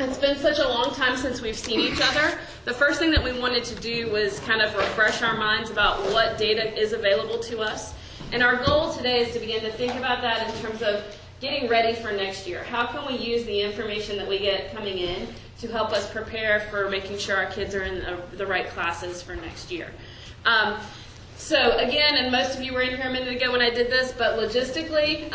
It's been such a long time since we've seen each other. The first thing that we wanted to do was kind of refresh our minds about what data is available to us. And our goal today is to begin to think about that in terms of getting ready for next year. How can we use the information that we get coming in to help us prepare for making sure our kids are in the right classes for next year? So again, and most of you were in here a minute ago when I did this, but logistically,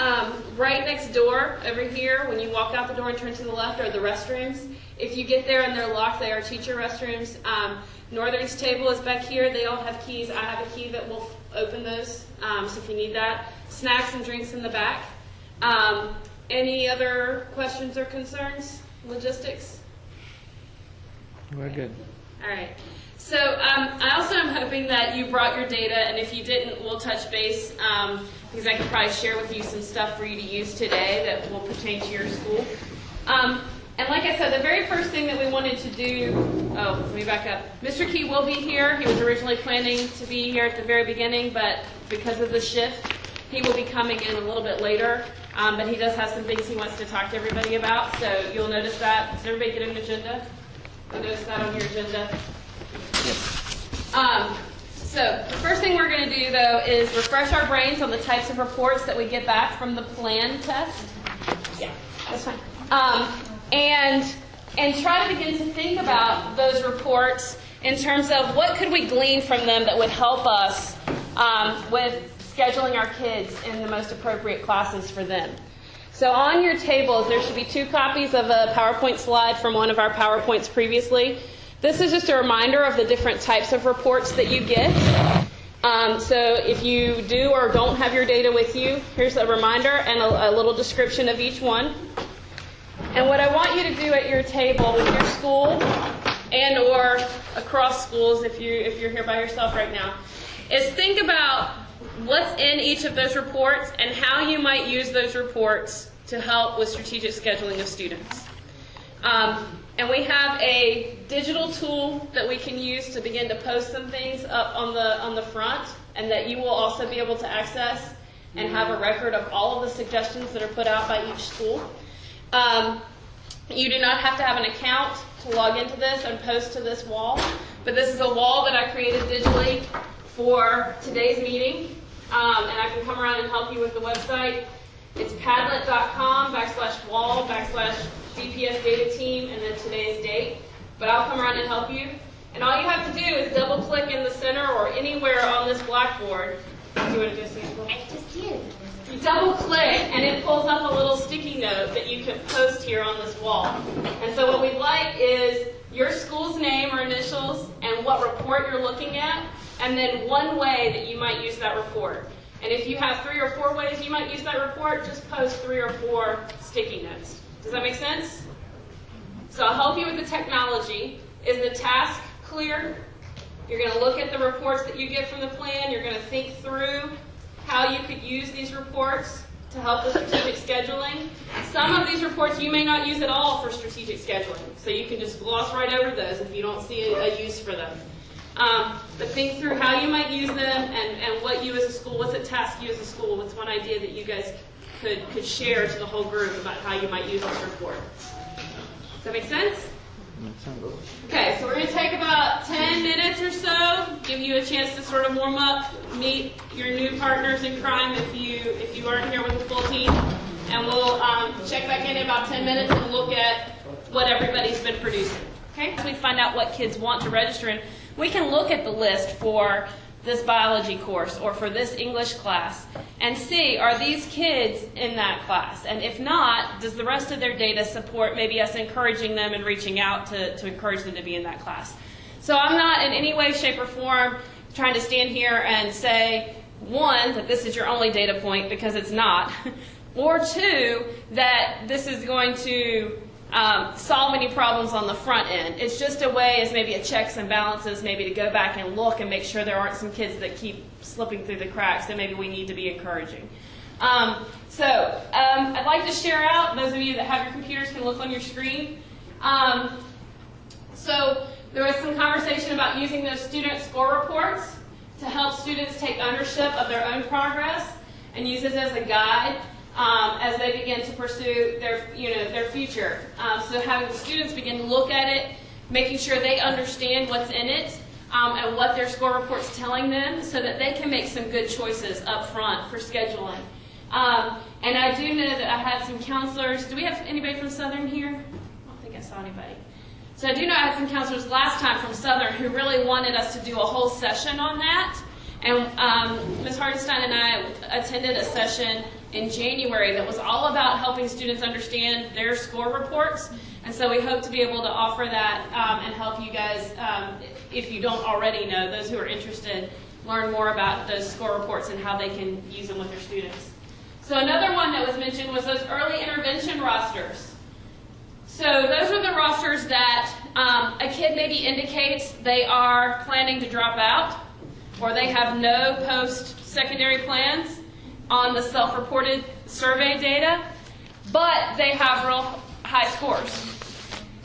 right next door over here, when you walk out the door and turn to the left, are the restrooms. If you get there and they're locked, they are teacher restrooms. Northern's table is back here. They all have keys. I have a key that will open those, so if you need that. Snacks and drinks in the back. Any other questions or concerns? Logistics? We're good. All right. So I also am hoping that you brought your data, and if you didn't, we'll touch base, because I could probably share with you some stuff for you to use today that will pertain to your school. And like I said, the very first thing that we wanted to do, let me back up. Mr. Key will be here. He was originally planning to be here at the very beginning, but because of the shift, he will be coming in a little bit later. But he does have some things he wants to talk to everybody about, so you'll notice that. Does everybody get an agenda? You'll notice that on your agenda. So the first thing we're going to do, though, is refresh our brains on the types of reports that we get back from the plan test. Yeah, that's fine. And try to begin to think about those reports in terms of what could we glean from them that would help us with scheduling our kids in the most appropriate classes for them. So on your tables, there should be 2 copies of a PowerPoint slide from one of our PowerPoints previously. This is just a reminder of the different types of reports that you get. So if you do or don't have your data with you, here's a reminder and a little description of each one. And what I want you to do at your table with your school and or across schools, if you're here by yourself right now, is think about what's in each of those reports and how you might use those reports to help with strategic scheduling of students. And we have a digital tool that we can use to begin to post some things up on the front, and that you will also be able to access and have a record of all of the suggestions that are put out by each school. You do not have to have an account to log into this and post to this wall, but this is a wall that I created digitally for today's meeting, and I can come around and help you with the website. It's padlet.com/wall/DPS data team and then today's date. But I'll come around and help you. And all you have to do is double click in the center or anywhere on this blackboard. Do you want to do something? I just did. You double click and it pulls up a little sticky note that you can post here on this wall. And so what we'd like is your school's name or initials and what report you're looking at, and then one way that you might use that report. And if you have 3 or 4 ways you might use that report, just post 3 or 4 sticky notes. Does that make sense? So I'll help you with the technology. Is the task clear? You're going to look at the reports that you get from the plan. You're going to think through how you could use these reports to help with strategic scheduling. Some of these reports you may not use at all for strategic scheduling, so you can just gloss right over those if you don't see a use for them. But think through how you might use them and what you as a school, what's a task you as a school, what's one idea that you guys could share to the whole group about how you might use this report. Does that make sense? Okay, so we're going to take about 10 minutes or so, give you a chance to sort of warm up, meet your new partners in crime if you aren't here with the full team, and we'll check back in about 10 minutes and look at what everybody's been producing. Okay, so we find out what kids want to register in. We can look at the list for this biology course or for this English class and see, are these kids in that class? And if not, does the rest of their data support maybe us encouraging them and reaching out to encourage them to be in that class? So I'm not in any way, shape, or form trying to stand here and say, 1, that this is your only data point, because it's not, or 2, that this is going to solve any problems on the front end. It's just a way, as maybe a checks and balances, maybe to go back and look and make sure there aren't some kids that keep slipping through the cracks that maybe we need to be encouraging. I'd like to share out, those of you that have your computers can look on your screen. So there was some conversation about using those student score reports to help students take ownership of their own progress and use it as a guide as they begin to pursue their future. So having the students begin to look at it, making sure they understand what's in it, and what their score report's telling them, so that they can make some good choices up front for scheduling. And I do know that I had some counselors. Do we have anybody from Southern here? I don't think I saw anybody. So I do know I had some counselors last time from Southern who really wanted us to do a whole session on that. And Ms. Hardenstein and I attended a session in January that was all about helping students understand their score reports. And so we hope to be able to offer that and help you guys, if you don't already know, those who are interested, learn more about those score reports and how they can use them with their students. So another one that was mentioned was those early intervention rosters. So those are the rosters that a kid maybe indicates they are planning to drop out, or they have no post-secondary plans on the self-reported survey data, but they have real high scores.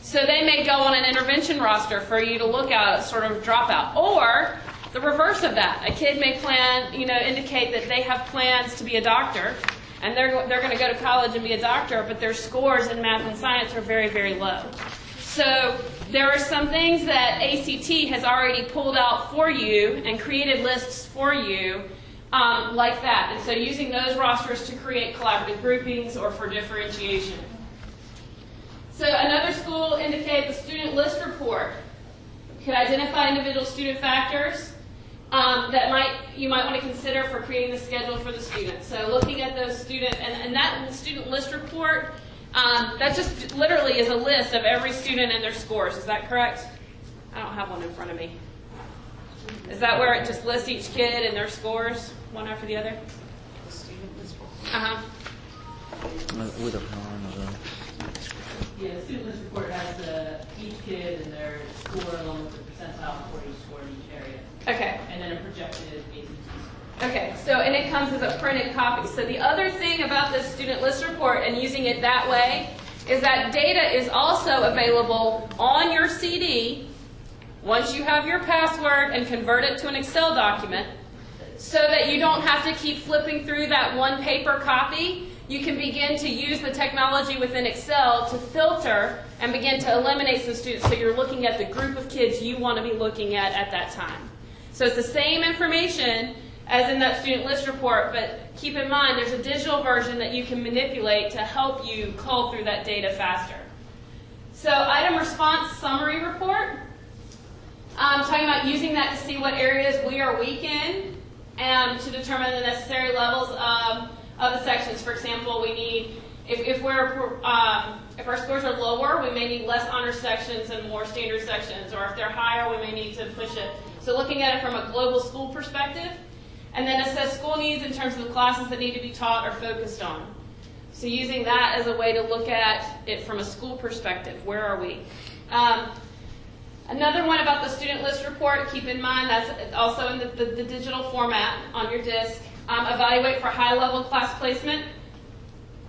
So they may go on an intervention roster for you to look at, sort of dropout. Or the reverse of that. A kid may plan, indicate that they have plans to be a doctor, and they're going to go to college and be a doctor, but their scores in math and science are very, very low. So there are some things that ACT has already pulled out for you and created lists for you like that. And so using those rosters to create collaborative groupings or for differentiation. So another school indicated the student list report could identify individual student factors that you might want to consider for creating the schedule for the student. So looking at those and that student list report, that just literally is a list of every student and their scores. Is that correct? I don't have one in front of me. Is that where it just lists each kid and their scores, one after the other? The student list report. We don't have one of those. Yeah, the student list report has each kid and their score along with the percentile for each score in each area. Okay. And then a projected ACT score. Okay, and it comes as a printed copy. So the other thing about this student list report and using it that way is that data is also available on your CD once you have your password and convert it to an Excel document, so that you don't have to keep flipping through that one paper copy. You can begin to use the technology within Excel to filter and begin to eliminate some students, so you're looking at the group of kids you want to be looking at that time. So it's the same information as in that student list report, but keep in mind there's a digital version that you can manipulate to help you cull through that data faster. So item response summary report. I'm talking about using that to see what areas we are weak in and to determine the necessary levels of the sections. For example, we need, if our scores are lower, we may need less honor sections and more standard sections, or if they're higher, we may need to push it. So looking at it from a global school perspective, and then assess school needs in terms of the classes that need to be taught or focused on. So using that as a way to look at it from a school perspective, where are we? Another one about the student list report, keep in mind that's also in the digital format on your disk. Evaluate for high-level class placement.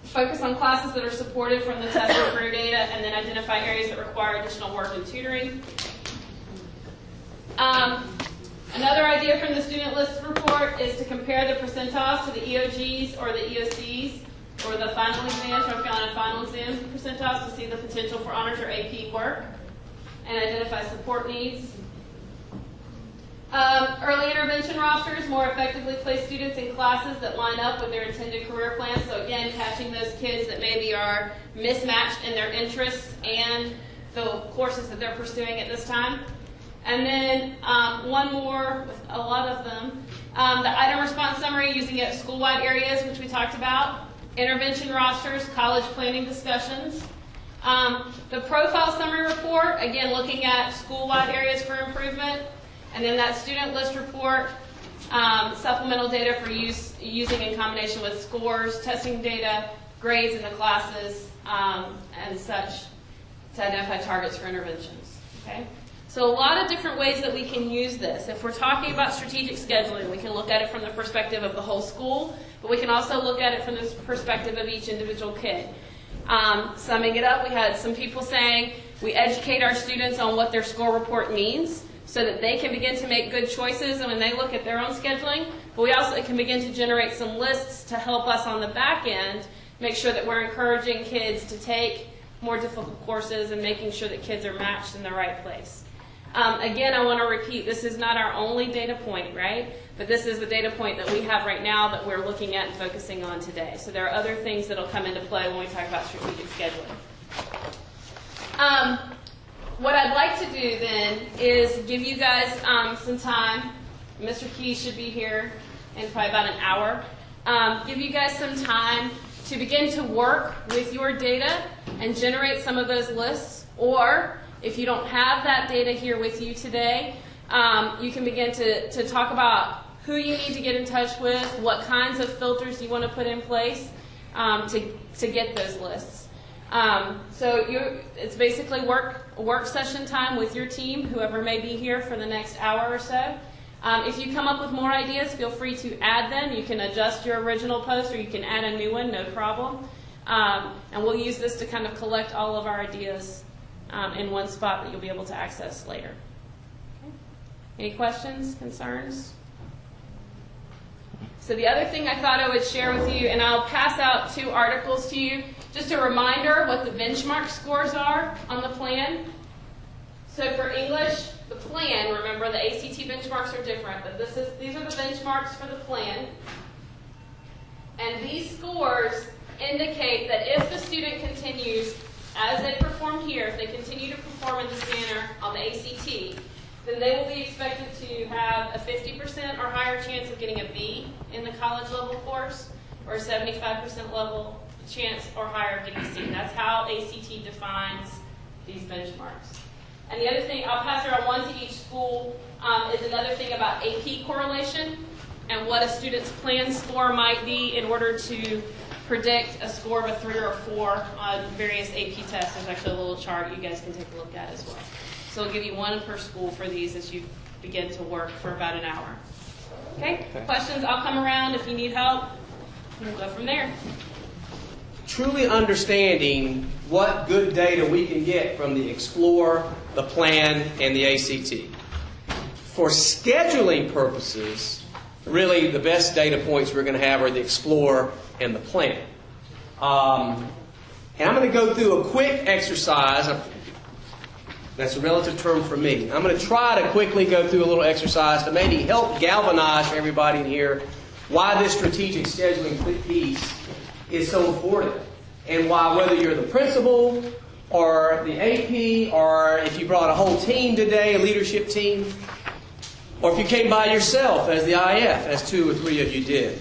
Focus on classes that are supported from the test and career data, and then identify areas that require additional work and tutoring. Another idea from the student list report is to compare the percentiles to the EOGs or the EOCs or the final exams, North Carolina final exam percentiles, to see the potential for honors or AP work and identify support needs. Early intervention rosters more effectively place students in classes that line up with their intended career plans. So again, catching those kids that maybe are mismatched in their interests and the courses that they're pursuing at this time. And then one more, with a lot of them, the item response summary using it school-wide areas, which we talked about, intervention rosters, college planning discussions. The profile summary report, again, looking at school-wide areas for improvement. And then that student list report, supplemental data for using in combination with scores, testing data, grades in the classes, and such to identify targets for interventions. Okay? So a lot of different ways that we can use this. If we're talking about strategic scheduling, we can look at it from the perspective of the whole school, but we can also look at it from the perspective of each individual kid. Summing it up, we had some people saying we educate our students on what their score report means. so that they can begin to make good choices and when they look at their own scheduling. But we also can begin to generate some lists to help us on the back end make sure that we're encouraging kids to take more difficult courses and making sure that kids are matched in the right place. Again, I want to repeat, this is not our only data point, right? But this is the data point that we have right now that we're looking at and focusing on today. So there are other things that will come into play when we talk about strategic scheduling. What I'd like to do then is give you guys some time. Mr. Key should be here in probably about an hour. Give you guys some time to begin to work with your data and generate some of those lists. Or if you don't have that data here with you today, you can begin to talk about who you need to get in touch with, what kinds of filters you want to put in place to get those lists. So it's basically work session time with your team, whoever may be here for the next hour or so. If you come up with more ideas, feel free to add them. You can adjust your original post or you can add a new one, no problem. And we'll use this to kind of collect all of our ideas in one spot that you'll be able to access later. Okay. Any questions, concerns? So the other thing I thought I would share with you, and I'll pass out 2 articles to you, just a reminder what the benchmark scores are on the plan. So for English, the plan, remember the ACT benchmarks are different, but these are the benchmarks for the plan. And these scores indicate that if the student continues as they perform here, if they continue to perform in this manner on the ACT, then they will be expected to have a 50% or higher chance of getting a B in the college level course, or a 75% level chance or higher of getting C. That's how ACT defines these benchmarks. And the other thing, I'll pass around one to each school, is another thing about AP correlation and what a student's plan score might be in order to predict a score of a 3 or a 4 on various AP tests. There's actually a little chart you guys can take a look at as well. So I'll give you one per school for these as you begin to work for about an hour. Okay? Questions? I'll come around if you need help. We'll go from there. Truly understanding what good data we can get from the Explore, the Plan, and the ACT. For scheduling purposes, really the best data points we're going to have are the Explore and the Plan. And I'm going to go through a quick exercise. That's a relative term for me. I'm going to try to quickly go through a little exercise to maybe help galvanize for everybody in here why this strategic scheduling piece is so important, and why, whether you're the principal or the AP, or if you brought a whole team today, a leadership team, or if you came by yourself as the IF, as 2 or 3 of you did.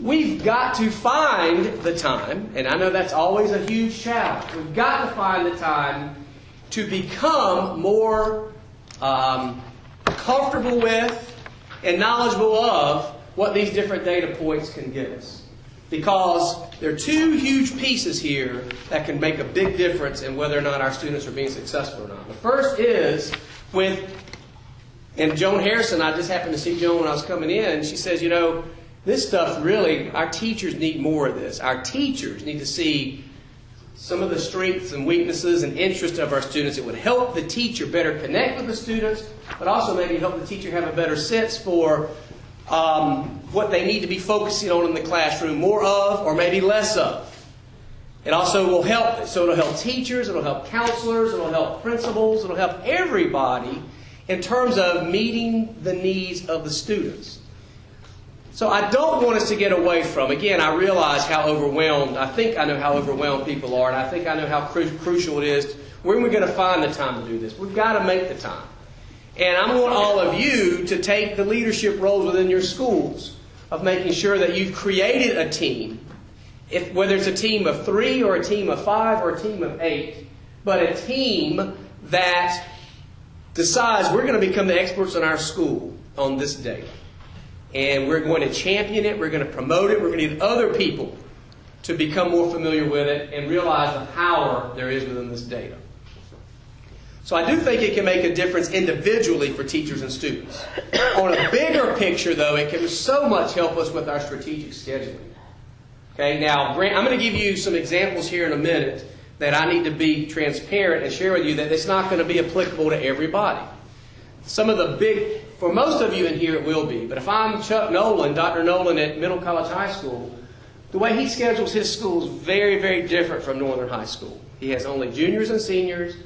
We've got to find the time, and I know that's always a huge challenge. We've got to find the time to become more comfortable with and knowledgeable of what these different data points can give us. Because there are 2 huge pieces here that can make a big difference in whether or not our students are being successful or not. The first is with, and Joan Harrison, I just happened to see Joan when I was coming in, she says, you know, this stuff really, our teachers need more of this. Our teachers need to see some of the strengths and weaknesses and interests of our students. It would help the teacher better connect with the students, but also maybe help the teacher have a better sense for what they need to be focusing on in the classroom, more of or maybe less of. It also will help, so it'll help teachers, it'll help counselors, it'll help principals, it'll help everybody in terms of meeting the needs of the students. So I don't want us to get away from, again, I realize how overwhelmed, I think I know how overwhelmed people are, and I think I know how crucial it is. When are we going to find the time to do this? We've got to make the time. And I want all of you to take the leadership roles within your schools of making sure that you've created a team, whether it's a team of 3 or a team of 5 or a team of 8, but a team that decides we're going to become the experts in our school on this day. And we're going to champion it, we're going to promote it, we're going to need other people to become more familiar with it and realize the power there is within this data. So I do think it can make a difference individually for teachers and students. On a bigger picture, though, it can so much help us with our strategic scheduling. Okay, now, I'm going to give you some examples here in a minute that I need to be transparent and share with you that it's not going to be applicable to everybody. some of the big, for most of you in here it will be, but if I'm Chuck Nolan, Dr. Nolan at Middle College High School, the way he schedules his school is very, very different from Northern High School. He has only juniors and seniors,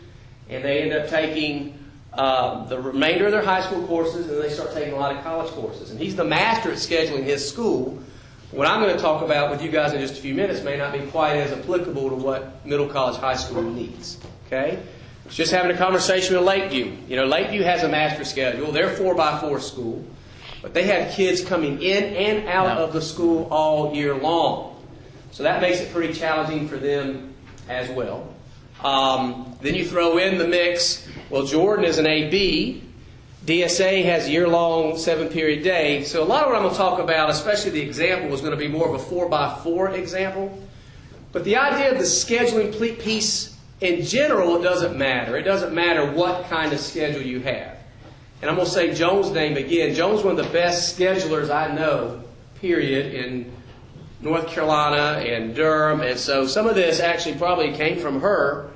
and they end up taking the remainder of their high school courses, and then they start taking a lot of college courses. And he's the master at scheduling his school. What I'm going to talk about with you guys in just a few minutes may not be quite as applicable to what Middle College High School needs. Okay? I was just having a conversation with Lakeview. You know, Lakeview has a master schedule. They're 4x4 school. But they have kids coming in and out of the school all year long. So that makes it pretty challenging for them as well. Then you throw in the mix, well, Jordan is an AB. DSA has a year-long 7-period day. So a lot of what I'm going to talk about, especially the example, is going to be more of a 4x4 example. But the idea of the scheduling piece in general, it doesn't matter. It doesn't matter what kind of schedule you have. And I'm going to say Joan's name again. Joan's one of the best schedulers I know, period, in North Carolina and Durham. And so some of this actually probably came from her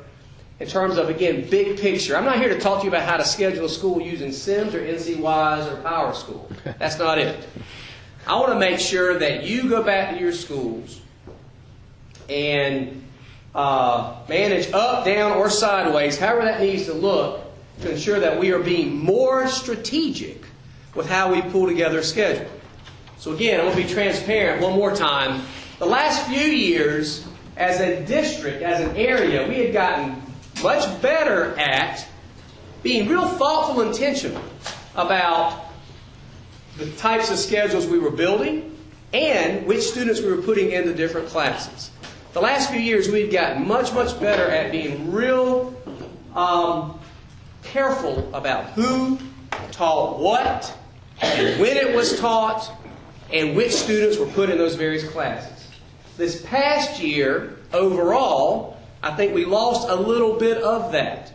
in terms of, again, big picture. I'm not here to talk to you about how to schedule a school using Sims or NCWise or Power School. That's not it. I want to make sure that you go back to your schools and manage up, down, or sideways, however that needs to look, to ensure that we are being more strategic with how we pull together a schedule. So again, I'm going to be transparent one more time. The last few years, as a district, as an area, we had gotten much better at being real thoughtful and intentional about the types of schedules we were building and which students we were putting into different classes. The last few years, we've gotten much, much better at being real careful about who taught what and when it was taught and which students were put in those various classes. This past year, overall, I think we lost a little bit of that.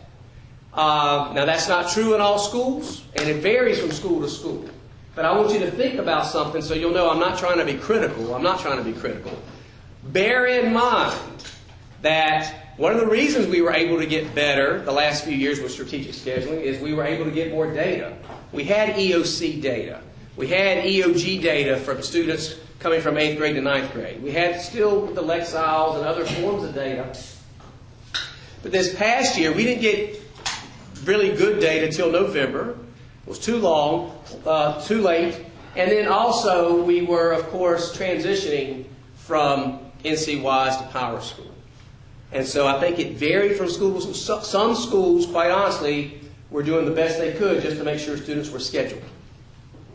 Now, that's not true in all schools, and it varies from school to school. But I want you to think about something so you'll know I'm not trying to be critical. I'm not trying to be critical. Bear in mind that one of the reasons we were able to get better the last few years with strategic scheduling is we were able to get more data. We had EOC data. We had EOG data from students coming from 8th grade to 9th grade. We had still the Lexiles and other forms of data. But this past year, we didn't get really good data till November. It was too long, too late. And then also, we were, of course, transitioning from NCWise to Power School. And so I think it varied from schools. Some schools, quite honestly, were doing the best they could just to make sure students were scheduled,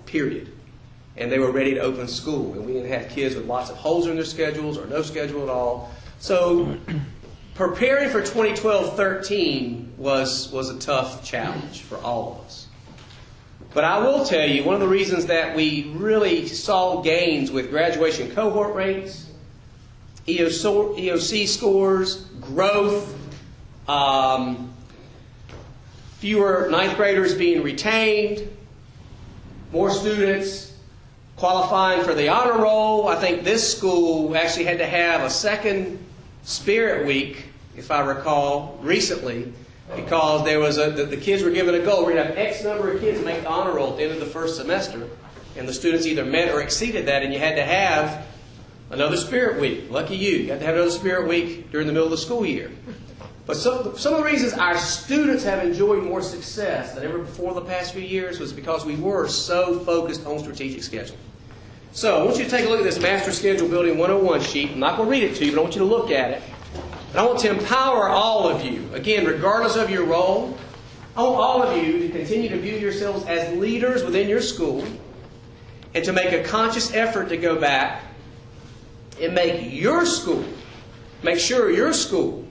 period. And they were ready to open school. And we didn't have kids with lots of holes in their schedules or no schedule at all. So preparing for 2012-13 was a tough challenge for all of us. But I will tell you, one of the reasons that we really saw gains with graduation cohort rates, EOC scores, growth, fewer 9th graders being retained, more students qualifying for the honor roll. I think this school actually had to have a second Spirit Week, if I recall, recently, because there was the kids were given a goal. We're going to have X number of kids make the honor roll at the end of the first semester, and the students either met or exceeded that, and you had to have another Spirit Week. Lucky you. You got to have another Spirit Week during the middle of the school year. But some of the reasons our students have enjoyed more success than ever before the past few years was because we were so focused on strategic scheduling. So I want you to take a look at this Master Schedule Building 101 sheet. I'm not going to read it to you, but I want you to look at it. And I want to empower all of you, again, regardless of your role, I want all of you to continue to view yourselves as leaders within your school and to make a conscious effort to go back and make sure your school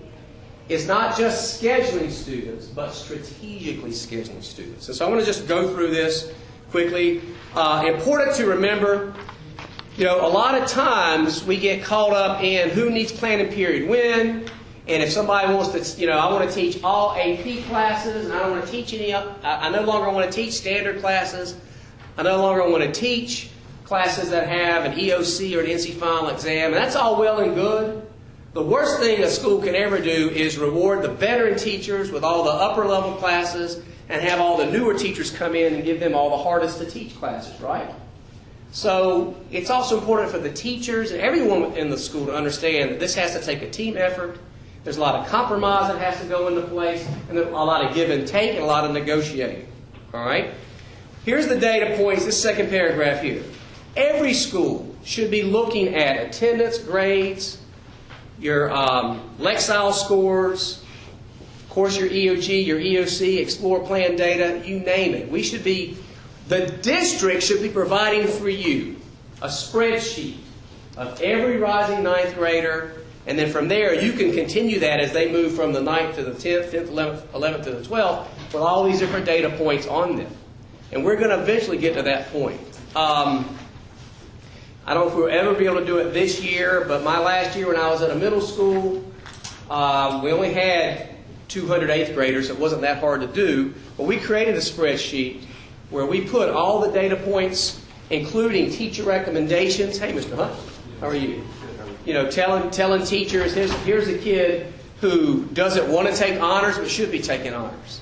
is not just scheduling students, but strategically scheduling students. And so I want to just go through this quickly. Important to remember, a lot of times we get caught up in who needs planning period when, and if somebody wants to, I want to teach all AP classes, and I don't want to teach any, I no longer want to teach standard classes. I no longer want to teach classes that have an EOC or an NC final exam, and that's all well and good. The worst thing a school can ever do is reward the veteran teachers with all the upper level classes and have all the newer teachers come in and give them all the hardest to teach classes, right? So it's also important for the teachers and everyone in the school to understand that this has to take a team effort. There's a lot of compromise that has to go into place, and there's a lot of give and take and a lot of negotiating. All right? Here's the data points, this second paragraph here. Every school should be looking at attendance, grades, your Lexile scores, of course your EOG, your EOC, Explore Plan data, you name it. The district should be providing for you a spreadsheet of every rising ninth grader, and then from there you can continue that as they move from the 9th to the 10th, 10th, 11th to the 12th, with all these different data points on them. And we're going to eventually get to that point. I don't know if we'll ever be able to do it this year, but my last year when I was at a middle school, we only had 200 eighth graders, so it wasn't that hard to do. But we created a spreadsheet where we put all the data points, including teacher recommendations. Hey, Mr. Hunt, how are you? You know, telling teachers, here's a kid who doesn't want to take honors but should be taking honors.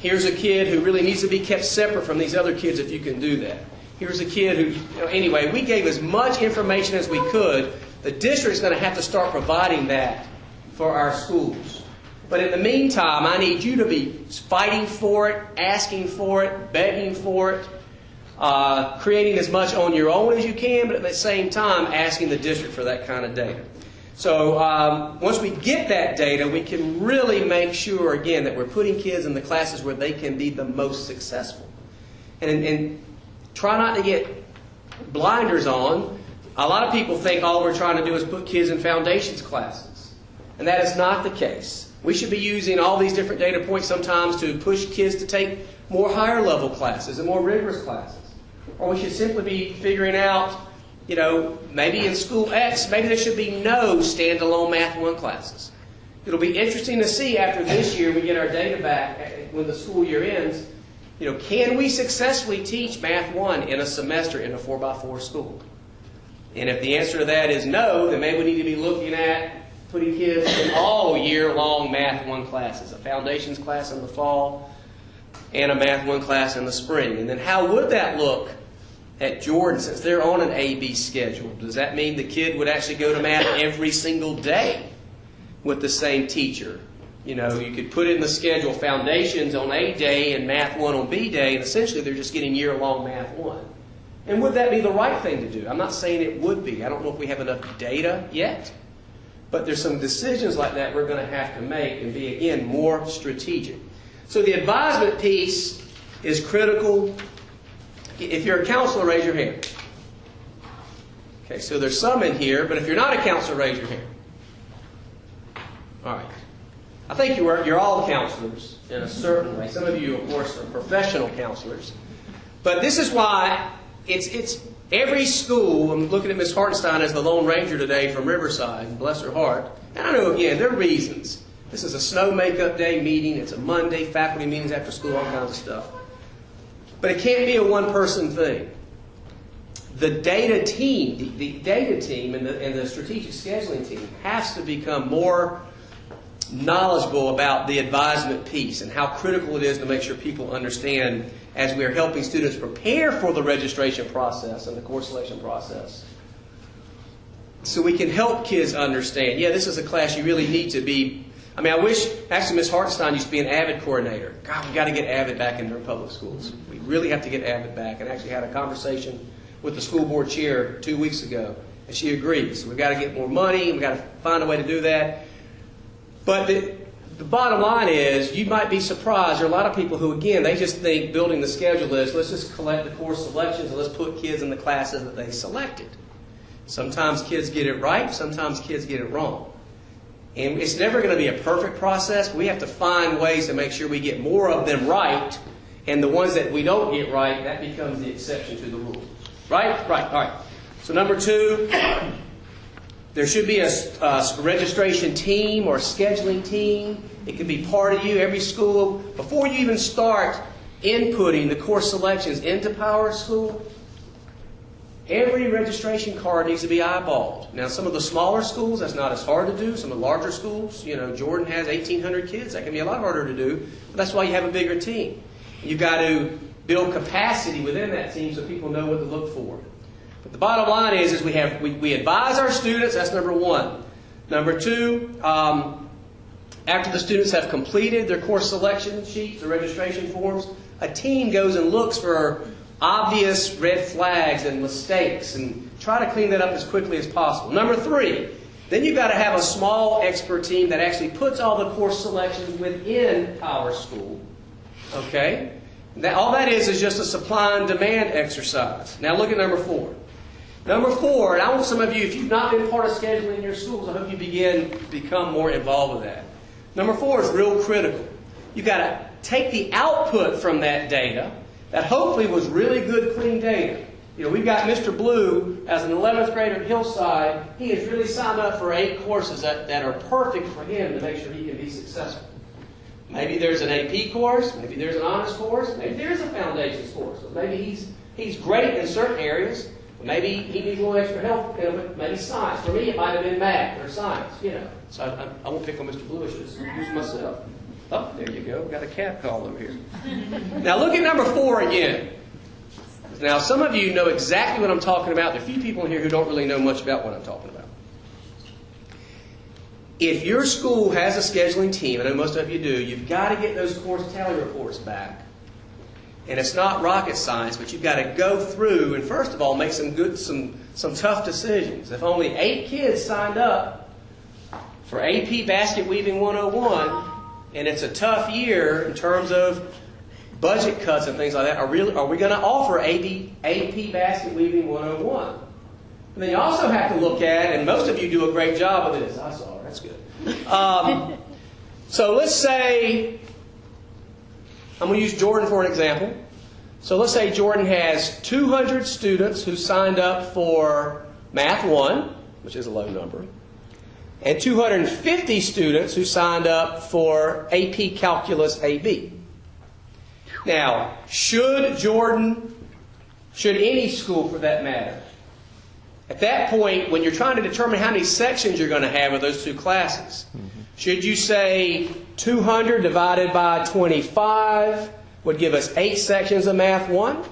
Here's a kid who really needs to be kept separate from these other kids if you can do that. Here's a kid who, anyway, we gave as much information as we could. The district's going to have to start providing that for our schools. But in the meantime, I need you to be fighting for it, asking for it, begging for it, creating as much on your own as you can, but at the same time asking the district for that kind of data. So once we get that data, we can really make sure, again, that we're putting kids in the classes where they can be the most successful. And try not to get blinders on. A lot of people think all we're trying to do is put kids in foundations classes. And that is not the case. We should be using all these different data points sometimes to push kids to take more higher level classes and more rigorous classes. Or we should simply be figuring out, you know, maybe in school X, maybe there should be no standalone Math 1 classes. It'll be interesting to see after this year we get our data back when the school year ends. You know, can we successfully teach Math 1 in a semester in a 4x4 school? And if the answer to that is no, then maybe we need to be looking at putting kids in all year-long Math 1 classes, a foundations class in the fall and a Math 1 class in the spring. And then how would that look at Jordan since they're on an A-B schedule? Does that mean the kid would actually go to math every single day with the same teacher? You know, you could put in the schedule foundations on A day and Math 1 on B day, and essentially they're just getting year-long Math 1. And would that be the right thing to do? I'm not saying it would be. I don't know if we have enough data yet. But there's some decisions like that we're going to have to make and be, again, more strategic. So the advisement piece is critical. If you're a counselor, raise your hand. Okay, so there's some in here, but if you're not a counselor, raise your hand. All right. I think you're all counselors in a certain way. Some of you, of course, are professional counselors. But this is why it's every school. I'm looking at Ms. Hartenstein as the Lone Ranger today from Riverside, bless her heart. And I know, again, there are reasons. This is a snow makeup day meeting. It's a Monday, faculty meetings after school, all kinds of stuff. But it can't be a one-person thing. The data team, the data team and the strategic scheduling team has to become more knowledgeable about the advisement piece and how critical it is to make sure people understand as we are helping students prepare for the registration process and the course selection process. So we can help kids understand, yeah, this is a class you really need to be. I mean, I wish, actually Ms. Hartenstein used to be an AVID coordinator. God, we've got to get AVID back into our public schools. We really have to get AVID back. And actually had a conversation with the school board chair 2 weeks ago, and she agrees. We've got to get more money, we've got to find a way to do that. But the bottom line is, you might be surprised. There are a lot of people who, again, they just think building the schedule is, let's just collect the course selections and let's put kids in the classes that they selected. Sometimes kids get it right, sometimes kids get it wrong. And it's never going to be a perfect process. We have to find ways to make sure we get more of them right, and the ones that we don't get right, that becomes the exception to the rule. Right? Right. All right. So number 2, there should be a registration team or scheduling team. It can be part of you. Every school, before you even start inputting the course selections into Power School, every registration card needs to be eyeballed. Now, some of the smaller schools, that's not as hard to do. Some of the larger schools, Jordan has 1,800 kids. That can be a lot harder to do. But that's why you have a bigger team. You've got to build capacity within that team so people know what to look for. But the bottom line is we advise our students. That's number one. Number two, after the students have completed their course selection sheets or registration forms, a team goes and looks for obvious red flags and mistakes and try to clean that up as quickly as possible. Number three, then you've got to have a small expert team that actually puts all the course selections within our school. Okay? All that is just a supply and demand exercise. Now look at number four. Number four, and I want some of you, if you've not been part of scheduling in your schools, I hope you become more involved with that. Number four is real critical. You've got to take the output from that data that hopefully was really good, clean data. We've got Mr. Blue as an 11th grader at Hillside. He has really signed up for 8 courses that are perfect for him to make sure he can be successful. Maybe there's an AP course, maybe there's an honors course, maybe there's a foundations course. Maybe he's great in certain areas, but maybe he needs a little extra help, maybe science. For me, it might have been math or science, So I won't pick on Mr. Blue, I should have used myself. Oh, there you go. We've got a cat call over here. Now look at number 4 again. Now some of you know exactly what I'm talking about. There are a few people in here who don't really know much about what I'm talking about. If your school has a scheduling team, I know most of you do, you've got to get those course tally reports back. And it's not rocket science, but you've got to go through and first of all make some tough decisions. If only 8 kids signed up for AP Basket Weaving 101, and it's a tough year in terms of budget cuts and things like that, are we going to offer AP Basket Weaving 101? And then you also have to look at, and most of you do a great job of this. I saw her. That's good. So let's say, I'm going to use Jordan for an example. So let's say Jordan has 200 students who signed up for Math 1, which is a low number, and 250 students who signed up for AP Calculus AB. Now, should any school for that matter, at that point, when you're trying to determine how many sections you're going to have of those 2 classes, should you say 200 divided by 25 would give us 8 sections of Math 1?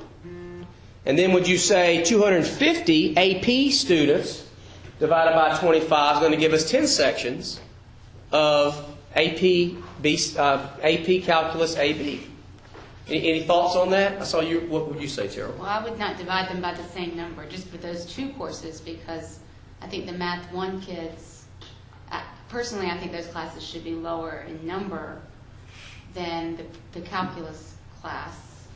And then would you say 250 AP students divided by 25 is going to give us 10 sections of AP Calculus AB? Any thoughts on that? I saw you. What would you say, Tara? Well, I would not divide them by the same number, just for those 2 courses, because I think the Math 1 kids, personally, I think those classes should be lower in number than the calculus class,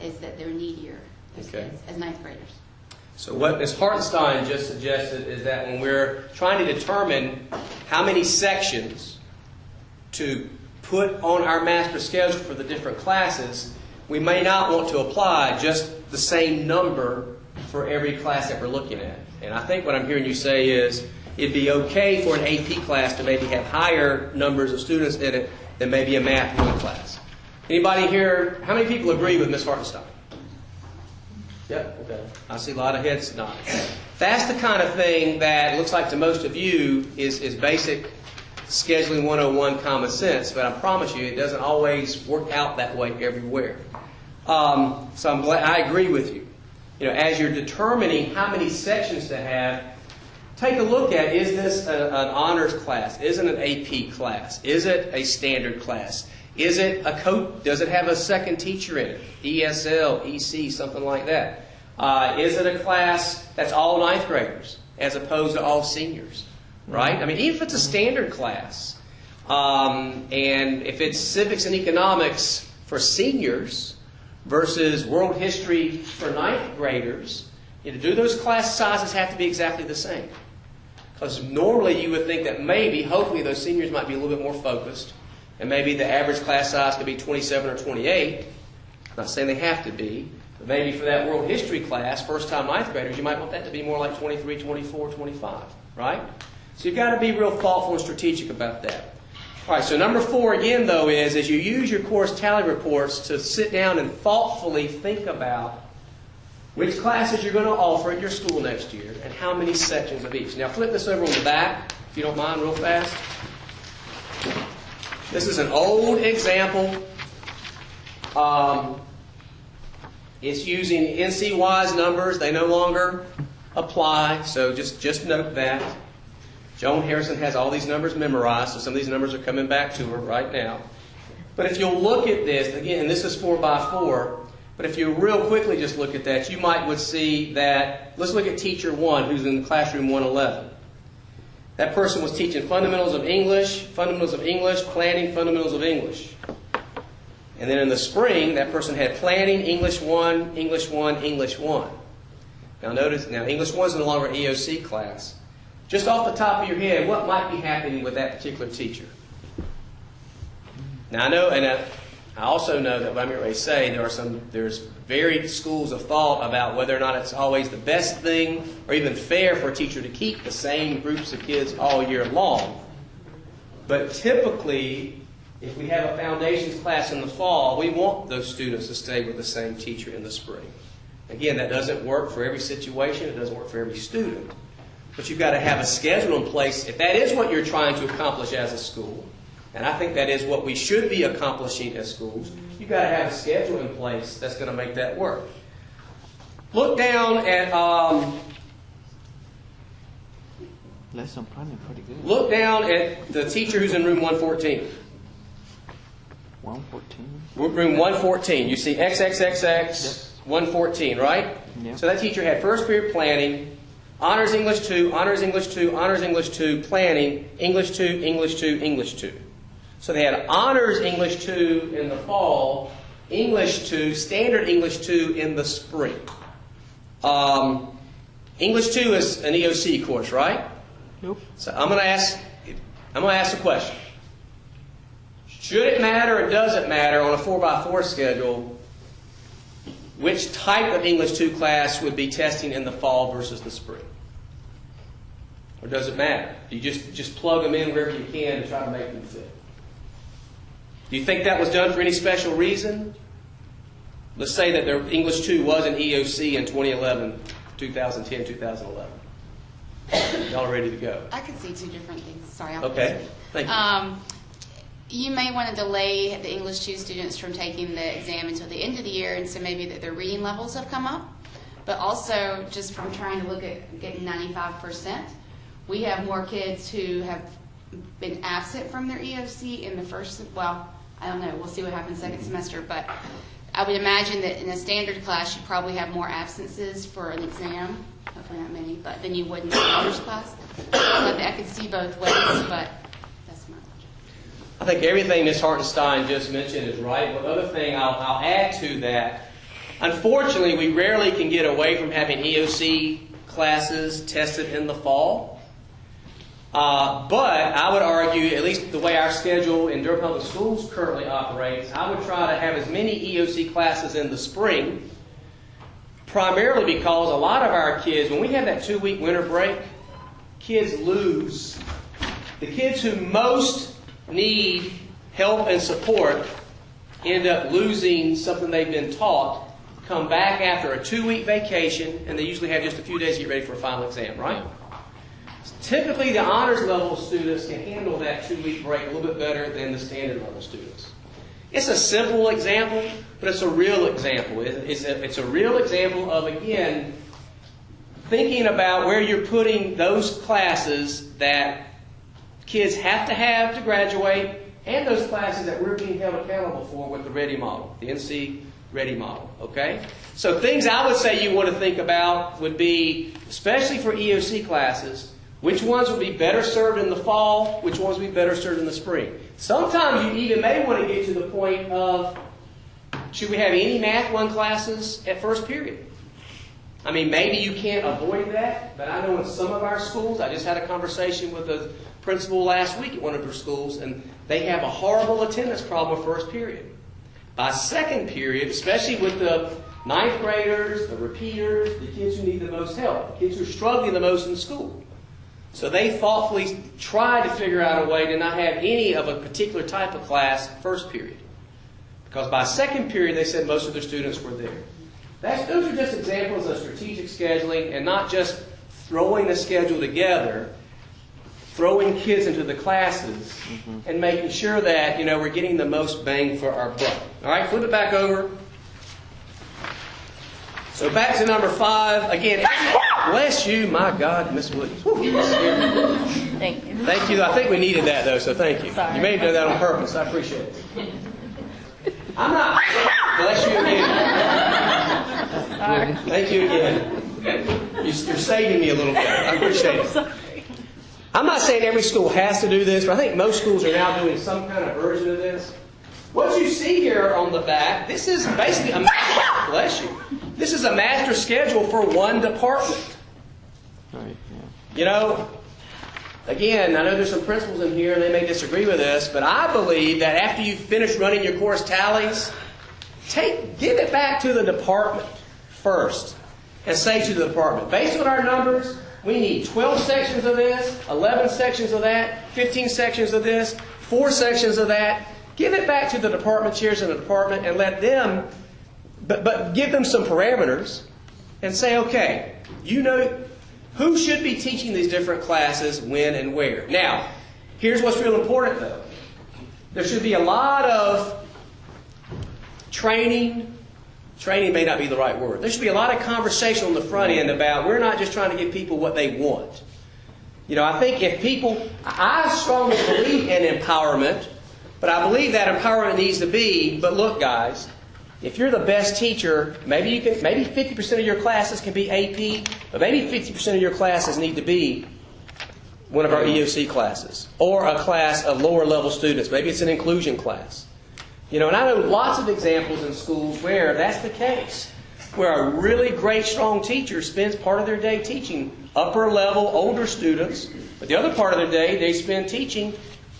is that they're needier, those kids, as 9th graders. So what Ms. Hartenstein just suggested is that when we're trying to determine how many sections to put on our master schedule for the different classes, we may not want to apply just the same number for every class that we're looking at. And I think what I'm hearing you say is it'd be okay for an AP class to maybe have higher numbers of students in it than maybe a Math 1 class. Anybody here, how many people agree with Ms. Hartenstein? Yep, okay. I see a lot of heads nodding. That's the kind of thing that looks like to most of you is basic scheduling 101 common sense, but I promise you it doesn't always work out that way everywhere. So I'm glad, I agree with you. As you're determining how many sections to have, take a look at, is this an honors class? Is it an AP class? Is it a standard class? Is it does it have a second teacher in it? ESL, EC, something like that. Is it a class that's all 9th graders as opposed to all seniors? Right? I mean, even if it's a standard class, and if it's civics and economics for seniors versus world history for 9th graders, do those class sizes have to be exactly the same? Because normally you would think that hopefully those seniors might be a little bit more focused, and maybe the average class size could be 27 or 28. I'm not saying they have to be, but maybe for that world history class, first-time 9th graders, you might want that to be more like 23, 24, 25, right? So you've got to be real thoughtful and strategic about that. All right, so number 4 again, though, is as you use your course tally reports to sit down and thoughtfully think about which classes you're going to offer at your school next year, and how many sections of each. Now flip this over on the back, if you don't mind, real fast. This is an old example. It's using NC-wise numbers. They no longer apply, so just note that. Joan Harrison has all these numbers memorized, so some of these numbers are coming back to her right now. But if you'll look at this, again, and this is 4 by 4, but if you real quickly just look at that, you would see that, let's look at teacher 1, who's in classroom 111. That person was teaching fundamentals of English, planning, fundamentals of English. And then in the spring, that person had planning, English 1, English 1, English 1. Now notice, English 1 is no longer an EOC class. Just off the top of your head, what might be happening with that particular teacher? Now I know, and I also know that what I'm going to say, there's varied schools of thought about whether or not it's always the best thing or even fair for a teacher to keep the same groups of kids all year long. But typically, if we have a foundations class in the fall, we want those students to stay with the same teacher in the spring. Again, that doesn't work for every situation. It doesn't work for every student. But you've got to have a schedule in place if that is what you're trying to accomplish as a school. And I think that is what we should be accomplishing as schools. You've got to have a schedule in place that's going to make that work. Look down at lesson planning pretty good. look down at the teacher who's in room 114. 114. Room 114. You see XXXX Yes. 114, right? Yeah. So that teacher had first period planning, honors English 2, honors English 2, honors English 2, planning, English 2, English 2, English 2. So they had honors English 2 in the fall, English 2, standard English 2 in the spring. English 2 is an EOC course, right? Nope. So I'm going to ask a question. Should it matter or does it matter on a 4x4 schedule which type of English 2 class would be testing in the fall versus the spring? Or does it matter? Do you just plug them in wherever you can and try to make them fit? Do you think that was done for any special reason? Let's say that their English 2 was an EOC in 2011, 2010, 2011. Y'all ready to go? I could see two different things. Sorry. Okay. Thank you. You may want to delay the English 2 students from taking the exam until the end of the year, and so maybe that their reading levels have come up. But also, just from trying to look at getting 95%, we have more kids who have been absent from their EOC in the first, well, I don't know, we'll see what happens second semester, but I would imagine that in a standard class you probably have more absences for an exam, hopefully not many, but than you would in an honors class. So I could see both ways, but that's my logic. I think everything Ms. Hartenstein just mentioned is right. One other thing I'll add to that, unfortunately, we rarely can get away from having EOC classes tested in the fall. But I would argue, at least the way our schedule in Durham Public Schools currently operates, I would try to have as many EOC classes in the spring, primarily because a lot of our kids, when we have that 2-week winter break, kids lose. The kids who most need help and support end up losing something they've been taught, come back after a 2-week vacation, and they usually have just a few days to get ready for a final exam, right? Typically, the honors level students can handle that 2-week break a little bit better than the standard level students. It's a simple example, but it's a real example. It's a real example of, again, thinking about where you're putting those classes that kids have to graduate, and those classes that we're being held accountable for with the READY model, the NC READY model, okay? So things I would say you want to think about would be, especially for EOC classes, which ones would be better served in the fall, which ones would be better served in the spring. Sometimes you even may want to get to the point of, should we have any Math 1 classes at first period? I mean, maybe you can't avoid that, but I know in some of our schools, I just had a conversation with a principal last week at one of their schools, and they have a horrible attendance problem with first period. By second period, especially with the 9th graders, the repeaters, the kids who need the most help, the kids who are struggling the most in school. So they thoughtfully tried to figure out a way to not have any of a particular type of class first period. Because by second period, they said most of their students were there. Those are just examples of strategic scheduling and not just throwing the schedule together, throwing kids into the classes, and making sure that, we're getting the most bang for our buck. All right, flip it back over. So back to number 5. Again, bless you, my God, Miss Williams. Thank you. Thank you. I think we needed that, though, so thank you. Sorry. You may have done that on purpose. I appreciate it. I'm not. Bless you again. Sorry. Thank you again. You're saving me a little bit. I appreciate it. Sorry. I'm not saying every school has to do this, but I think most schools are now doing some kind of version of this. What you see here on the back, this is basically a bless you. This is a master schedule for one department. Right, yeah. Again, I know there's some principals in here and they may disagree with this, but I believe that after you finish running your course tallies, give it back to the department first and say to the department, based on our numbers, we need 12 sections of this, 11 sections of that, 15 sections of this, 4 sections of that. Give it back to the department chairs in the department and let them, but give them some parameters and say, okay, who should be teaching these different classes, when and where. Now, here's what's real important though. There should be a lot of training. Training may not be the right word. There should be a lot of conversation on the front end about we're not just trying to give people what they want. I think I strongly believe in empowerment, but I believe that empowerment needs to be, but look guys, if you're the best teacher, maybe 50% of your classes can be AP, but maybe 50% of your classes need to be one of our EOC classes or a class of lower level students. Maybe it's an inclusion class. And I know lots of examples in schools where that's the case, where a really great, strong teacher spends part of their day teaching upper level, older students, but the other part of their day they spend teaching,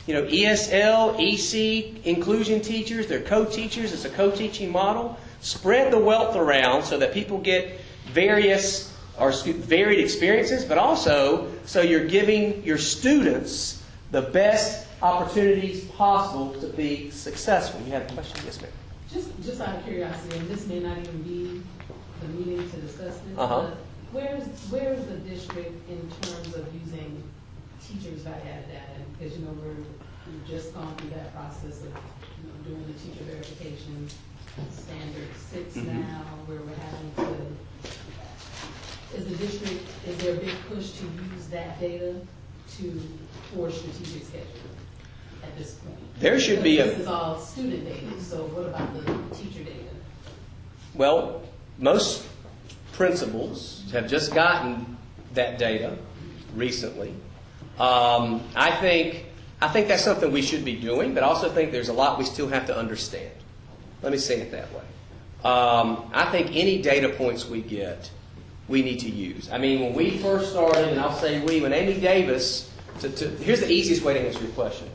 ESL, EC, inclusion teachers, they're co-teachers, it's a co-teaching model. Spread the wealth around so that people get varied experiences, but also so you're giving your students the best opportunities possible to be successful. You had a question? Yes, ma'am. Just out of curiosity, and this may not even be the meeting to discuss this, Uh-huh. but where's the district in terms of using teachers' value-added data? Because we've just gone through that process of doing the teacher verification standard 6 now, where we're having to. Is there a big push to use that data for strategic scheduling at this point? There should be This is all student data, so what about the teacher data? Well, most principals have just gotten that data recently. I think that's something we should be doing, but I also think there's a lot we still have to understand. Let me say it that way. I think any data points we get, we need to use. I mean, when we first started, and I'll say when Amy Davis, here's the easiest way to answer your question.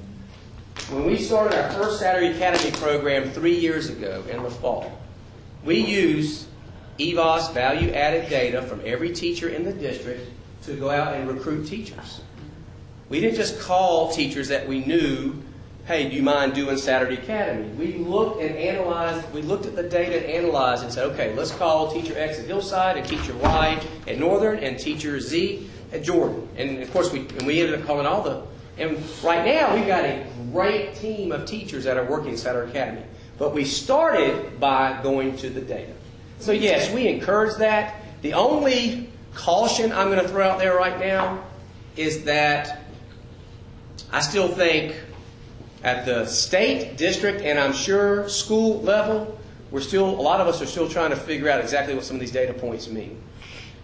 When we started our first Saturday Academy program 3 years ago in the fall, we used EVOS value-added data from every teacher in the district to go out and recruit teachers. We didn't just call teachers that we knew, hey, do you mind doing Saturday Academy? We looked and analyzed, we looked at the data and analyzed and said, okay, let's call teacher X at Hillside and teacher Y at Northern and teacher Z at Jordan. And of course, we ended up calling all the, and right now we've got a great team of teachers that are working at Saturday Academy. But we started by going to the data. So yes, we encourage that. The only caution I'm going to throw out there right now is that I still think at the state, district, and I'm sure school level, a lot of us are still trying to figure out exactly what some of these data points mean.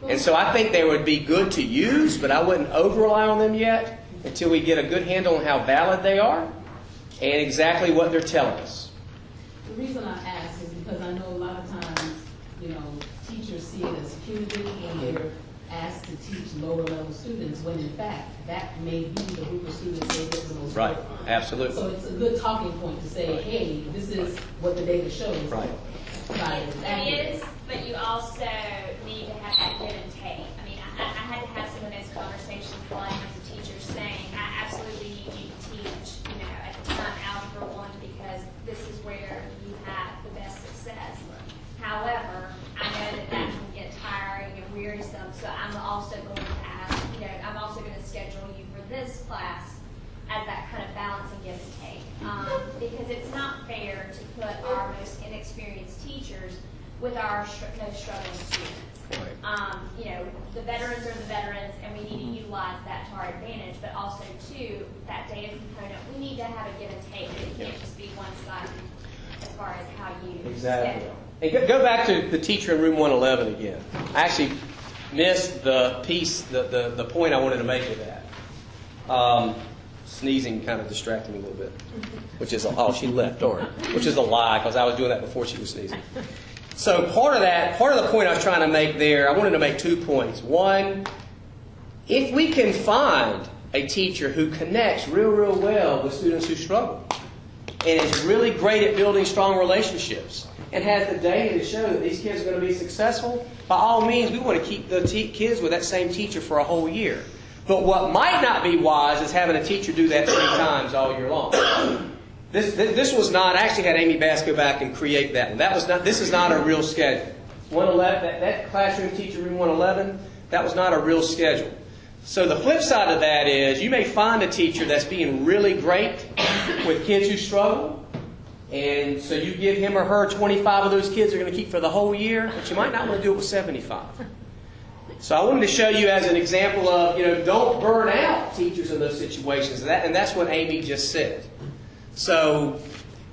And so I think they would be good to use, but I wouldn't over-rely on them yet until we get a good handle on how valid they are and exactly what they're telling us. The reason I ask is because I know a lot of times, teachers see it as punitive when they're asked to teach lower level students, when in fact that may be the group of students they get the most Right, work on. absolutely. So it's a good talking point to say, hey, this is what the data shows. Right. It is, but you also need to have that give and take. I mean, I had to have some of those conversations while I was a teacher saying, I absolutely need you to teach, at the time, Algebra 1, because this is where you have the best success. However, I know So I'm also going to ask, I'm also going to schedule you for this class as that kind of balance and give and take. Because it's not fair to put our most inexperienced teachers with our most struggling students. The veterans are the veterans, and we need to utilize that to our advantage, but also, too, that data component, we need to have a give and take. It can't just be one-sided as far as how you schedule. And go back to the teacher in room 111 again. I actually missed the piece, the point I wanted to make with that. Sneezing kind of distracted me a little bit, which is, she left, darn, which is a lie, because I was doing that before she was sneezing. So part of the point I was trying to make there, I wanted to make 2 points. One, if we can find a teacher who connects real well with students who struggle and is really great at building strong relationships and has the data to show that these kids are going to be successful, by all means, we want to keep the kids with that same teacher for a whole year. But what might not be wise is having a teacher do that 3 times all year long. This was not. I actually had Amy Bass go back and create that one. This is not a real schedule. 111. That classroom teacher room 111. That was not a real schedule. So the flip side of that is you may find a teacher that's being really great with kids who struggle, and so you give him or her 25 of those kids they're going to keep for the whole year, but you might not want to do it with 75. So I wanted to show you as an example of don't burn out teachers in those situations, and that's what Amy just said. So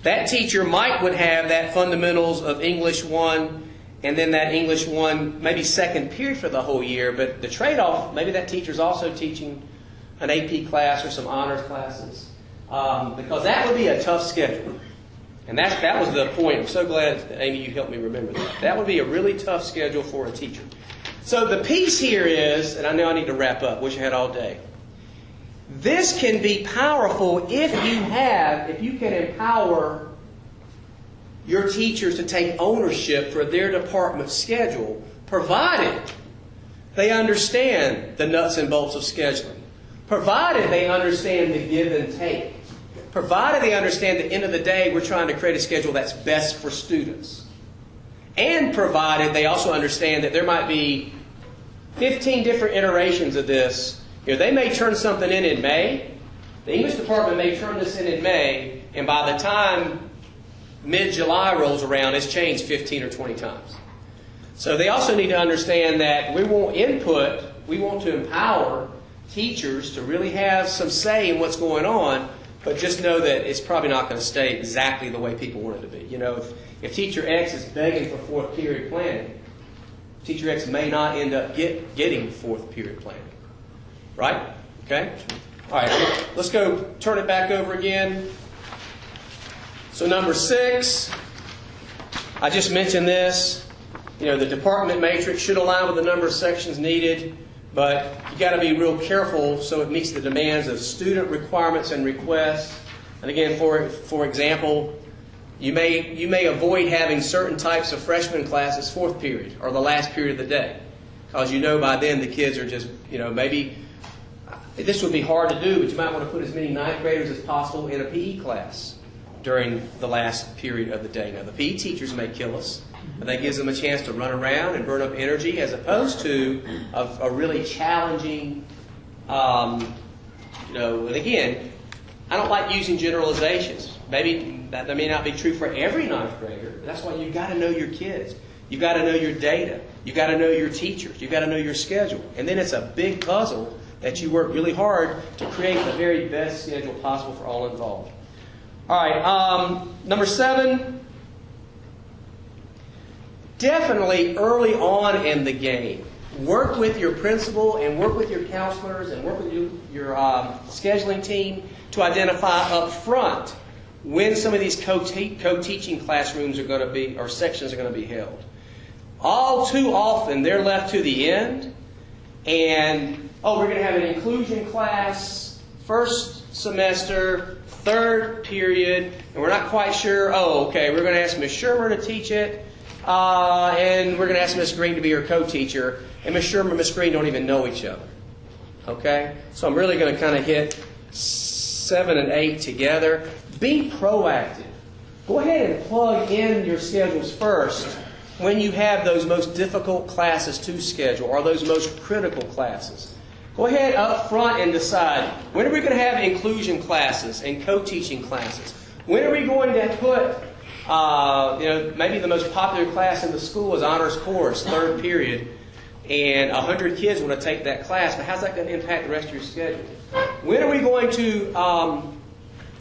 that teacher would have that fundamentals of English 1 and then that English 1 maybe second period for the whole year, but the trade-off, maybe that teacher's also teaching an AP class or some honors classes, because that would be a tough schedule. And that was the point. I'm so glad, Amy, you helped me remember that. That would be a really tough schedule for a teacher. So the piece here is, and I know I need to wrap up, wish I had all day. This can be powerful if you can empower your teachers to take ownership for their department's schedule, provided they understand the nuts and bolts of scheduling, provided they understand the give and take, provided they understand at the end of the day we're trying to create a schedule that's best for students, and provided they also understand that there might be 15 different iterations of this. They may turn something in May. The English department may turn this in May, and by the time mid-July rolls around, it's changed 15 or 20 times. So they also need to understand that we want input, we want to empower teachers to really have some say in what's going on, but just know that it's probably not going to stay exactly the way people want it to be. If teacher X is begging for fourth period planning, teacher X may not end up getting fourth period planning. Right? Okay? All right, let's go turn it back over again. So number 6, I just mentioned this. The department matrix should align with the number of sections needed, but you got to be real careful so it meets the demands of student requirements and requests. And again, for example, you may avoid having certain types of freshman classes fourth period or the last period of the day, because by then the kids are just maybe. This would be hard to do, but you might want to put as many ninth graders as possible in a PE class during the last period of the day. Now, the PE teachers may kill us, but that gives them a chance to run around and burn up energy, as opposed to a really challenging, and again, I don't like using generalizations. Maybe that may not be true for every ninth grader, but that's why you've got to know your kids. You've got to know your data. You've got to know your teachers. You've got to know your schedule. And then it's a big puzzle that you work really hard to create the very best schedule possible for all involved. All right, number 7, definitely early on in the game, work with your principal and work with your counselors and work with your scheduling team to identify up front when some of these co-teaching classrooms are going to be, or sections are going to be held. All too often, they're left to the end, and we're going to have an inclusion class, first semester, third period, and we're not quite sure. We're going to ask Ms. Shermer to teach it, and we're going to ask Ms. Green to be her co-teacher, and Ms. Shermer and Ms. Green don't even know each other. Okay? So I'm really going to kind of hit 7 and 8 together. Be proactive. Go ahead and plug in your schedules first, when you have those most difficult classes to schedule or those most critical classes, go ahead up front and decide, when are we going to have inclusion classes and co-teaching classes? When are we going to put, maybe the most popular class in the school is honors course, third period, and 100 kids want to take that class, but how's that going to impact the rest of your schedule? When are we going to,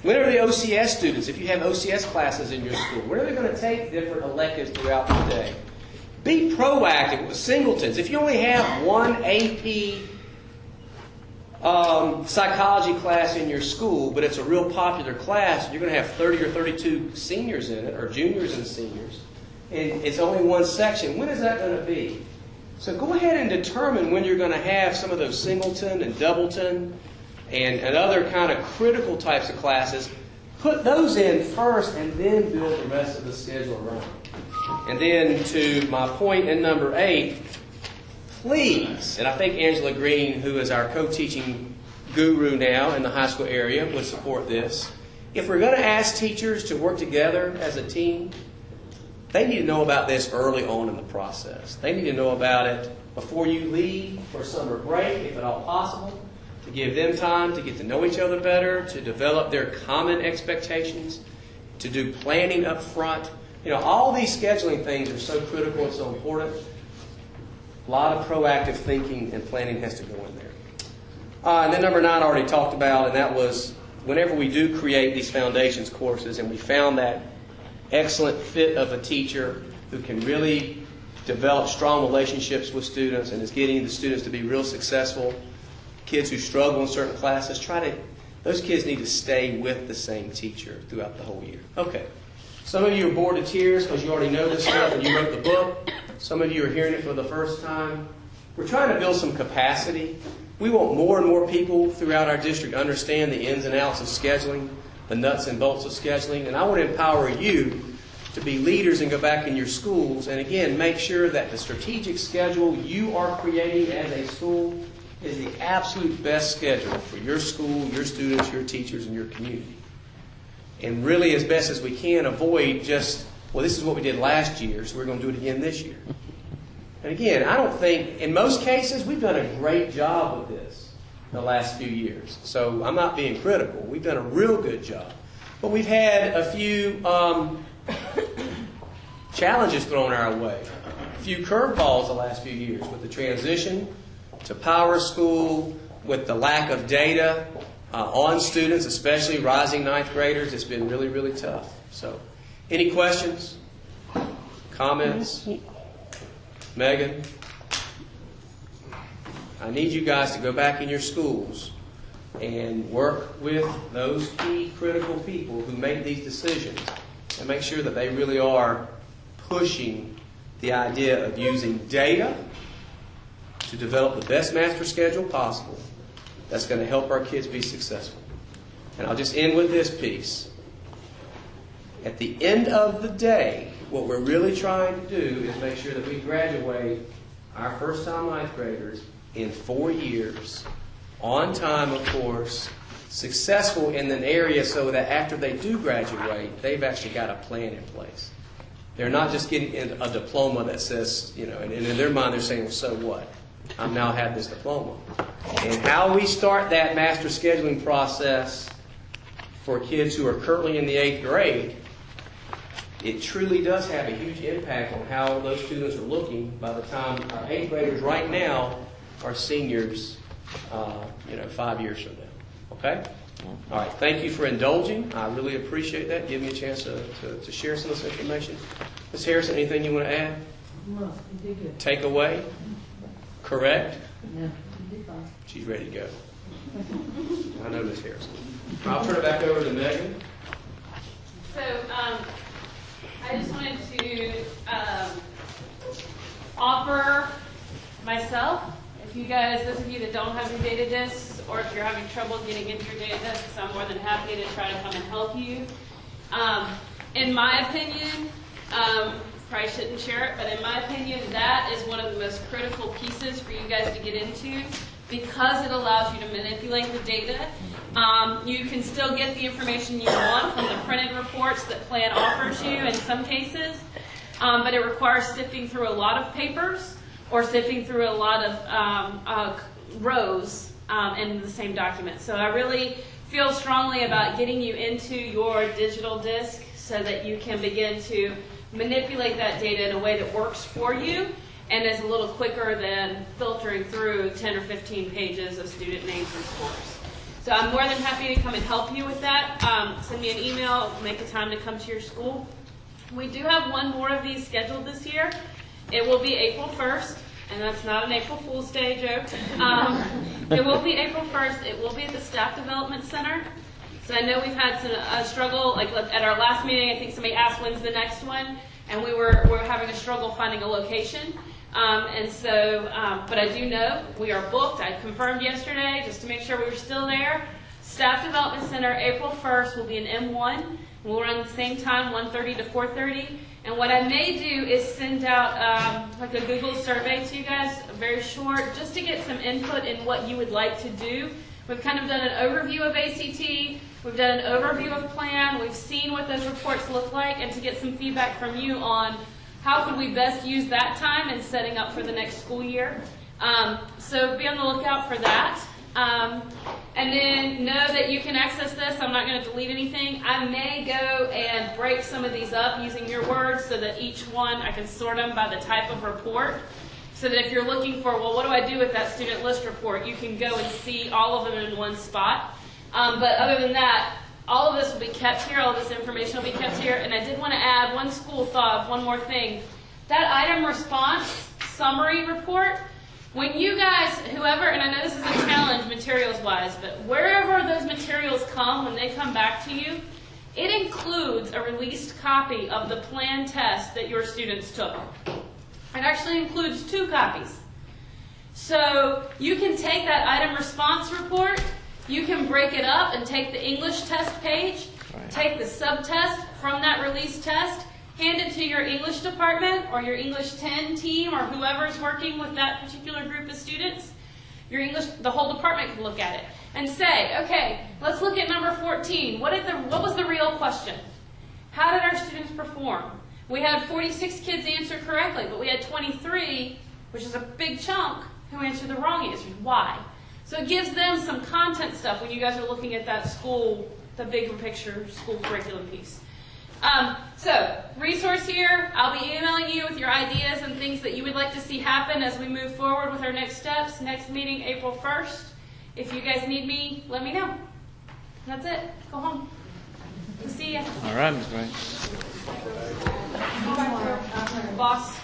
when are the OCS students, if you have OCS classes in your school, when are they going to take different electives throughout the day? Be proactive with singletons. If you only have one AP psychology class in your school, but it's a real popular class, you're going to have 30 or 32 seniors in it, or juniors and seniors, and it's only one section. When is that going to be? So go ahead and determine when you're going to have some of those singleton and doubleton and other kind of critical types of classes. Put those in first and then build the rest of the schedule around. And then to my point in number 8, please, and I think Angela Green, who is our co-teaching guru now in the high school area, would support this. If we're going to ask teachers to work together as a team, they need to know about this early on in the process. They need to know about it before you leave for summer break, if at all possible, to give them time to get to know each other better, to develop their common expectations, to do planning up front. All these scheduling things are so critical and so important. A lot of proactive thinking and planning has to go in there. And then number 9 I already talked about, and that was whenever we do create these foundations courses and we found that excellent fit of a teacher who can really develop strong relationships with students and is getting the students to be real successful. Kids who struggle in certain classes, those kids need to stay with the same teacher throughout the whole year. Okay. Some of you are bored to tears because you already know this stuff and you wrote the book. Some of you are hearing it for the first time. We're trying to build some capacity. We want more and more people throughout our district to understand the ins and outs of scheduling, the nuts and bolts of scheduling. And I want to empower you to be leaders and go back in your schools and, again, make sure that the strategic schedule you are creating as a school is the absolute best schedule for your school, your students, your teachers, and your community. And really, as best as we can, avoid just, well, this is what we did last year, so we're going to do it again this year. And again, I don't think, in most cases, we've done a great job with this the last few years. So I'm not being critical. We've done a real good job. But we've had a few challenges thrown our way, a few curveballs the last few years with the transition to Power School, with the lack of data on students, especially rising 9th graders. It's been really, really tough. So, any questions? Comments? Megan? I need you guys to go back in your schools and work with those key critical people who make these decisions and make sure that they really are pushing the idea of using data to develop the best master schedule possible that's going to help our kids be successful. And I'll just end with this piece. At the end of the day, what we're really trying to do is make sure that we graduate our first-time 9th graders in 4 years, on time, of course, successful in an area so that after they do graduate, they've actually got a plan in place. They're not just getting a diploma that says, and in their mind they're saying, well, so what? I've now had this diploma. And how we start that master scheduling process for kids who are currently in the 8th grade, it truly does have a huge impact on how those students are looking by the time our 8th graders right now are seniors, 5 years from now. Okay? All right. Thank you for indulging. I really appreciate that. Give me a chance to share some of this information. Ms. Harrison, anything you want to add? No, you did good. Take away? Correct? No, you did fine. She's ready to go. I know Ms. Harrison. I'll turn it back over to Megan. So I just wanted to offer myself, if you guys, those of you that don't have your data discs, or if you're having trouble getting into your data discs, I'm more than happy to try to come and help you. In my opinion, probably shouldn't share it, but in my opinion, that is one of the most critical pieces for you guys to get into because it allows you to manipulate the data. You can still get the information you want from the printed reports that Plan offers you in some cases, but it requires sifting through a lot of papers or sifting through a lot of rows in the same document. So I really feel strongly about getting you into your digital disk so that you can begin to manipulate that data in a way that works for you and is a little quicker than filtering through 10 or 15 pages of student names and scores. So I'm more than happy to come and help you with that. Send me an email, make a time to come to your school. We do have one more of these scheduled this year. It will be April 1st, and that's not an April Fool's Day joke. It will be April 1st. It will be at the Staff Development Center. So I know we've had a struggle, like at our last meeting, I think somebody asked when's the next one, and we're having a struggle finding a location. But I do know we are booked. I confirmed yesterday just to make sure we were still there. Staff Development Center, April 1st, will be in M1. We'll run the same time, 1:30 to 4:30. And what I may do is send out like a Google survey to you guys, very short, just to get some input in what you would like to do. We've kind of done an overview of ACT. We've done an overview of plan. We've seen what those reports look like, and to get some feedback from you on how could we best use that time in setting up for the next school year. So be on the lookout for that. And then know that you can access this. I'm not going to delete anything. I may go and break some of these up using your words so that each one, I can sort them by the type of report. So that if you're looking for, well, what do I do with that student list report, you can go and see all of them in one spot. But other than that, all of this will be kept here. All of this information will be kept here. And I did want to add one school thought, one more thing. That item response summary report, when you guys, whoever, and I know this is a challenge materials-wise, but wherever those materials come, when they come back to you, it includes a released copy of the planned test that your students took. It actually includes 2 copies. So you can take that item response report, you can break it up and take the English test page, take the subtest from that released test, hand it to your English department or your English 10 team or whoever is working with that particular group of students. The whole department can look at it and say, okay, let's look at number 14. What was the real question? How did our students perform? We had 46 kids answer correctly, but we had 23, which is a big chunk, who answered the wrong answers. Why? So it gives them some content stuff when you guys are looking at that school, the bigger picture school curriculum piece. So, resource here, I'll be emailing you with your ideas and things that you would like to see happen as we move forward with our next steps. Next meeting, April 1st. If you guys need me, let me know. That's it. Go home. We'll see ya. All right, Ms. Wright. Boss.